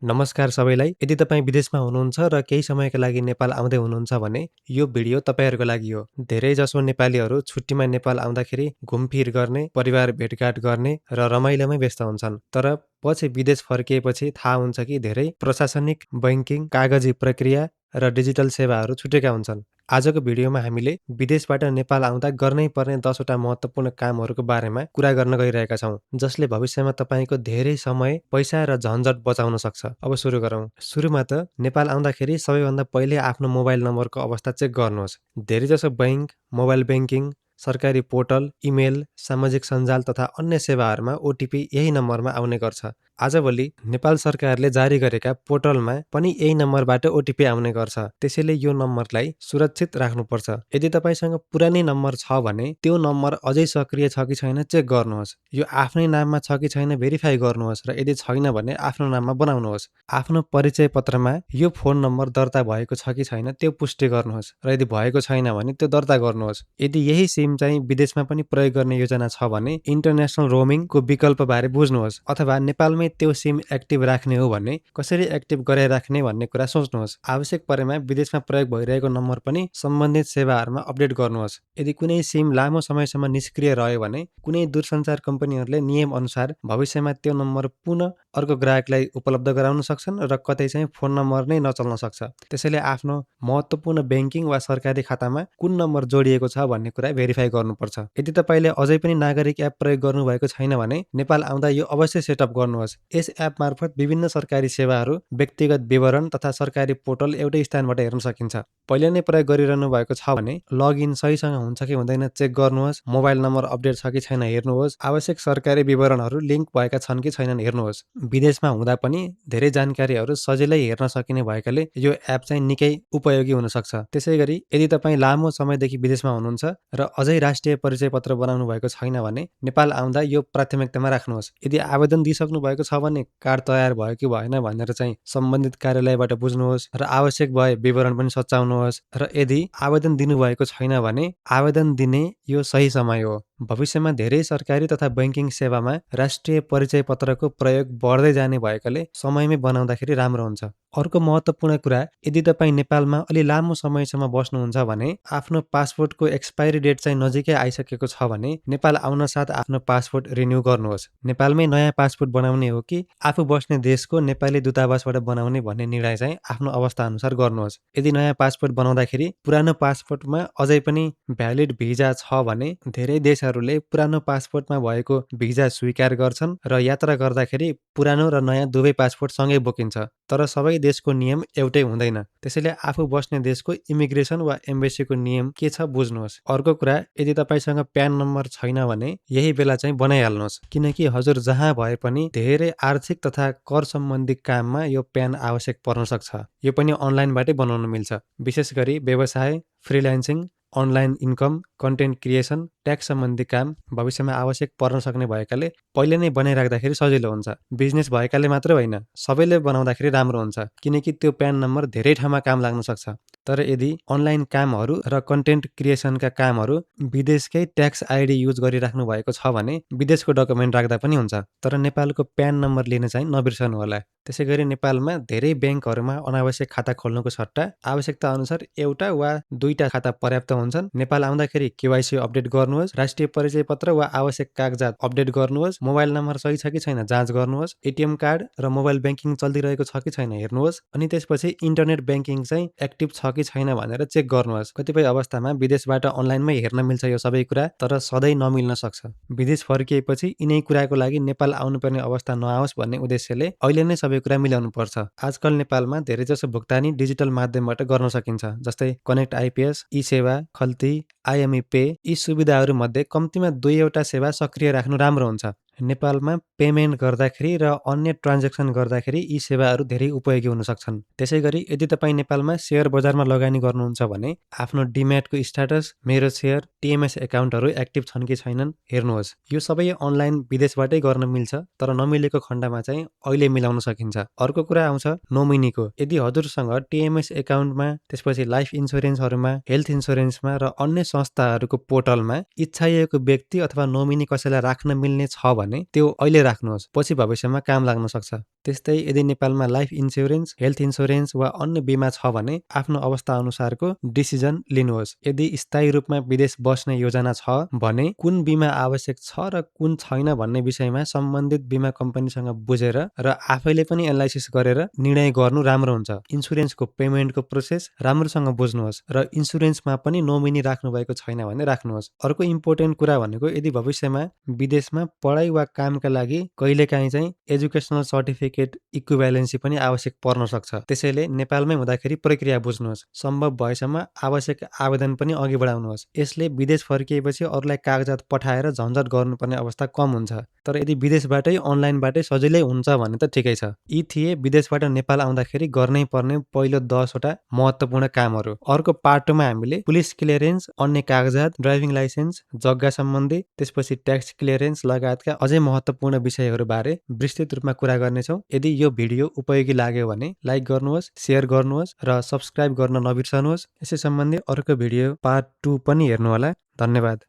नमस्कार सबैलाई। यदि तपाईँ विदेशमा हुनुहुन्छ र केही समयका लागि नेपाल आउँदै हुनुहुन्छ भने यो भिडियो तपाईँहरूको लागि हो। धेरैजसो नेपालीहरू छुट्टीमा नेपाल आउँदाखेरि घुमफिर गर्ने, परिवार भेटघाट गर्ने र रमाइलोमै व्यस्त हुन्छन्। तर पछि विदेश फर्किएपछि थाहा हुन्छ कि धेरै प्रशासनिक, बैंकिङ, कागजी प्रक्रिया र डिजिटल सेवाहरू छुटेका हुन्छन्। आजको भिडियोमा हामीले विदेशबाट नेपाल आउँदा गर्नै पर्ने 10वटा महत्त्वपूर्ण कामहरूको बारेमा कुरा गर्न गइरहेका छौँ, जसले भविष्यमा तपाईँको धेरै समय, पैसा र झन्झट बचाउन सक्छ। अब सुरु गरौँ। सुरुमा त नेपाल आउँदाखेरि सबैभन्दा पहिले आफ्नो मोबाइल नम्बरको अवस्था चेक गर्नुहोस्। धेरैजसो बैंक, मोबाइल बैंकिङ, सरकारी पोर्टल, इमेल, सामाजिक सञ्जाल तथा अन्य सेवाहरूमा ओटिपी यही नम्बरमा आउने गर्छ। आजभोलि नेपाल सरकारले जारी गरेका पोर्टलमा पनि यही नम्बरबाट ओटिपी आउने गर्छ। त्यसैले यो नम्बरलाई सुरक्षित राख्नुपर्छ। यदि तपाईँसँग पुरानै नम्बर छ भने त्यो नम्बर अझै सक्रिय छ कि छैन चेक गर्नुहोस्। यो आफ्नै नाममा छ कि छैन भेरिफाई गर्नुहोस् र यदि छैन भने आफ्नो नाममा बनाउनुहोस्। आफ्नो परिचय पत्रमा यो फोन नम्बर दर्ता भएको छ कि छैन त्यो पुष्टि गर्नुहोस् र यदि भएको छैन भने त्यो दर्ता गर्नुहोस्। यदि यही सिम चाहिँ विदेशमा पनि प्रयोग गर्ने योजना छ भने इन्टरनेसनल रोमिङको विकल्पबारे बुझ्नुहोस्, अथवा नेपालमै त्यो सिम एक्टिभ राख्ने हो भने कसरी एक्टिभ गराइराख्ने भन्ने कुरा सोच्नुहोस्। आवश्यक परेमा विदेशमा प्रयोग भइरहेको नम्बर पनि सम्बन्धित सेवाहरूमा अपडेट गर्नुहोस्। यदि कुनै सिम लामो समयसम्म निष्क्रिय रह्यो भने कुनै दूरसञ्चार कम्पनीहरूले नियम अनुसार भविष्यमा त्यो नम्बर पुनः अर्को ग्राहकलाई उपलब्ध गराउन सक्छन् र कतै चाहिँ फोन नम्बर नै नचल्न सक्छ। त्यसैले आफ्नो महत्त्वपूर्ण बैंकिङ वा सरकारी खातामा कुन नम्बर जोडिएको छ भन्ने कुरा भेरिफाई गर्नुपर्छ। यदि तपाईँले अझै पनि नागरिक एप प्रयोग गर्नुभएको छैन भने नेपाल आउँदा यो अवश्य सेटअप गर्नुहोस्। यस एप मार्फत विभिन्न सरकारी सेवाहरू, व्यक्तिगत विवरण तथा सरकारी पोर्टल एउटै स्थानबाट हेर्न सकिन्छ। पहिले नै प्रयोग गरिरहनु भएको छ भने लगइन सहीसँग हुन्छ कि हुँदैन चेक गर्नुहोस्। मोबाइल नम्बर अपडेट छ कि छैन हेर्नुहोस्। आवश्यक सरकारी विवरणहरू लिङ्क भएका छन् कि छैनन् हेर्नुहोस्। विदेशमा हुँदा पनि धेरै जानकारीहरू सजिलै हेर्न सकिने भएकाले यो एप चाहिँ निकै उपयोगी हुन सक्छ। त्यसैगरी यदि तपाईँ लामो समयदेखि विदेशमा हुनुहुन्छ र अझै राष्ट्रिय परिचय पत्र बनाउनु भएको छैन भने नेपाल आउँदा यो प्राथमिकतामा राख्नुहोस्। यदि आवेदन दिइसक्नु भएको छ भने कार्ड तयार भयो कि भएन भनेर चाहिँ सम्बन्धित कार्यालयबाट बुझ्नुहोस् र आवश्यक भए विवरण पनि सच्याउनुहोस्। र यदि आवेदन दिनुभएको छैन भने आवेदन दिने यो सही समय हो। भविष्यमा धेरै सरकारी तथा बैंकिङ सेवामा राष्ट्रिय परिचय पत्रको प्रयोग बढ्दै जाने भएकाले समयमै बनाउँदाखेरि राम्रो हुन्छ। अर्को महत्त्वपूर्ण कुरा, यदि तपाईँ नेपालमा अलि लामो समयसम्म बस्नुहुन्छ भने आफ्नो पासपोर्टको एक्सपायरी डेट चाहिँ नजिकै आइसकेको छ भने नेपाल आउन साथ आफ्नो पासपोर्ट रिन्यू गर्नुहोस्। नेपालमै नयाँ पासपोर्ट बनाउने हो कि आफू बस्ने देशको नेपाली दूतावासबाट बनाउने भन्ने निर्णय चाहिँ आफ्नो अवस्था अनुसार गर्नुहोस्। यदि नयाँ पासपोर्ट बनाउँदाखेरि पुरानो पासपोर्टमा अझै पनि भ्यालिड भिजा छ भने धेरै देशहरूले पुरानो पासपोर्टमा भएको भिजा स्वीकार गर्छन् र यात्रा गर्दाखेरि पुरानो र नयाँ दुवै पासपोर्ट सँगै बोकिन्छ। तर सबै देशको नियम एउटै हुँदैन। त्यसैले आफू बस्ने देशको इमिग्रेसन वा एम्बेसीको नियम के छ बुझ्नुहोस्। अर्को कुरा, यदि तपाईँसँग प्यान नम्बर छैन भने यही बेला चाहिँ बनाइहाल्नुहोस्, किनकि हजुर जहाँ भए पनि धेरै आर्थिक तथा कर सम्बन्धी काममा यो प्यान आवश्यक पर्न सक्छ। यो पनि अनलाइनबाटै बनाउन मिल्छ। विशेष गरी व्यवसाय, freelancing, online income, content creation, tax सम्बन्धी काम भविष्यमा आवश्यक पर्न सक्ने भएकाले पहिले नै बनाइराख्दाखेरि सजिलो हुन्छ। बिजनेस भएकाले मात्रै होइन, सबैले बनाउँदाखेरि राम्रो हुन्छ, किनकि त्यो प्यान नम्बर धेरै ठाउँमा काम लाग्न सक्छ। तर यदि अनलाइन कामहरू र कन्टेन्ट क्रिएसनका कामहरू विदेशकै ट्याक्स आइडी युज गरिराख्नु भएको छ भने विदेशको डकुमेन्ट राख्दा पनि हुन्छ। तर नेपालको प्यान नम्बर लिन चाहिँ नबिर्सनु होला। त्यसैगरी नेपालमा धेरै ब्याङ्कहरूमा अनावश्यक खाता खोल्नुको सट्टा आवश्यकता अनुसार एउटा वा दुईटा खाता पर्याप्त हुन्छन्। नेपाल आउँदाखेरि केवाइसी अपडेट गर्नुहोस्, राष्ट्रिय परिचय पत्र वा आवश्यक कागजात अपडेट गर्नुहोस्, मोबाइल नम्बर सही छ कि छैन जाँच गर्नुहोस्, एटिएम कार्ड र मोबाइल ब्याङ्किङ चलिरहेको छ कि छैन हेर्नुहोस्, अनि त्यसपछि इन्टरनेट ब्याङ्किङ चाहिँ एक्टिभ छ कि छैन भनेर चेक गर्नुहोस्। कतिपय अवस्थामा विदेशबाट अनलाइनमै हेर्न मिल्छ यो सबै कुरा, तर सधैँ नमिल्न सक्छ। विदेश फर्किएपछि यिनै कुराको लागि नेपाल आउनुपर्ने अवस्था नआओस् भन्ने उद्देश्यले अहिले नै सबै कुरा मिलाउनु पर्छ। आजकल नेपालमा धेरैजसो भुक्तानी डिजिटल माध्यमबाट गर्न सकिन्छ, जस्तै कनेक्ट आइपिएस, ई सेवा, खल्ती, आइएमई पे। यी सुविधाहरू मध्ये कम्तीमा दुईवटा सेवा सक्रिय राख्नु राम्रो हुन्छ। नेपालमा पेमेन्ट गर्दाखेरि र अन्य ट्रान्जेक्सन गर्दाखेरि यी सेवाहरू धेरै उपयोगी हुन सक्छन्। त्यसैगरी यदि तपाईँ नेपालमा सेयर बजारमा लगानी गर्नुहुन्छ भने आफ्नो डिम्याटको स्ट्याटस, मेरो सेयर, टिएमएस एकाउन्टहरू एक्टिभ छन् कि छैनन् हेर्नुहोस्। यो सबै अनलाइन विदेशबाटै गर्न मिल्छ, तर नमिलेको खण्डमा चाहिँ अहिले मिलाउन सकिन्छ। अर्को कुरा आउँछ नोमिनीको। यदि हजुरसँग टिएमएस एकाउन्टमा, त्यसपछि लाइफ इन्स्योरेन्सहरूमा, हेल्थ इन्स्योरेन्समा र अन्य संस्थाहरूको पोर्टलमा इच्छाइएको व्यक्ति अथवा नोमिनी कसैलाई राख्न मिल्ने छ भने त्यो अहिले राख्नुहोस्, पछि भविष्यमा काम लाग्न सक्छ। त्यस्तै यदि नेपालमा लाइफ इन्स्योरेन्स, हेल्थ इन्स्योरेन्स वा अन्य बिमा छ भने आफ्नो अवस्था अनुसारको डिसिजन लिनुहोस्। यदि स्थायी रूपमा विदेश बस्ने योजना छ भने कुन बिमा आवश्यक छ र कुन छैन भन्ने विषयमा सम्बन्धित बिमा कम्पनीसँग बुझेर र आफैले पनि एनालाइसिस गरेर निर्णय गर्नु राम्रो हुन्छ। इन्स्योरेन्सको पेमेन्टको प्रोसेस राम्रोसँग बुझ्नुहोस् र इन्स्योरेन्समा पनि नोमिनी राख्नु भएको छैन भने राख्नुहोस्। अर्को इम्पोर्टेन्ट कुरा भनेको यदि भविष्यमा विदेशमा पढाइ वा कामका लागि कहिलेकाहीँ चाहिँ एजुकेसनल सर्टिफिकेट इक्विभ्यालेन्सी पनि आवश्यक पर्न सक्छ। त्यसैले नेपालमै हुँदाखेरि प्रक्रिया बुझ्नुहोस्। सम्भव भएसम्म आवश्यक आवेदन पनि अघि बढाउनुहोस्। यसले विदेश फर्किएपछि अरूलाई कागजात पठाएर झन्झट गर्नुपर्ने अवस्था कम हुन्छ। तर यदि विदेशबाटै अनलाइनबाटै सजिलै हुन्छ भने त ठिकै छ। यी थिए विदेशबाट नेपाल आउँदाखेरि गर्नै पर्ने पहिलो 10 वटा महत्त्वपूर्ण कामहरू। अर्को पार्ट 2 मा हामीले पुलिस क्लियरेन्स, अन्य कागजात, ड्राइभिङ लाइसेन्स, जग्गा सम्बन्धी, त्यसपछि ट्याक्स क्लियरेन्स लगायतका अझै महत्त्वपूर्ण विषयहरू बारे विस्तृत रूपमा कुरा गर्नेछौँ। यदि यो भिडियो उपयोगी लाग्यो भने लाइक गर्नुहोस्, सेयर गर्नुहोस् र सब्स्क्राइब गर्न नबिर्सनुहोस्। यसै सम्बन्धी अर्को भिडियो पार्ट 2 पनि हेर्नुहोला। धन्यवाद।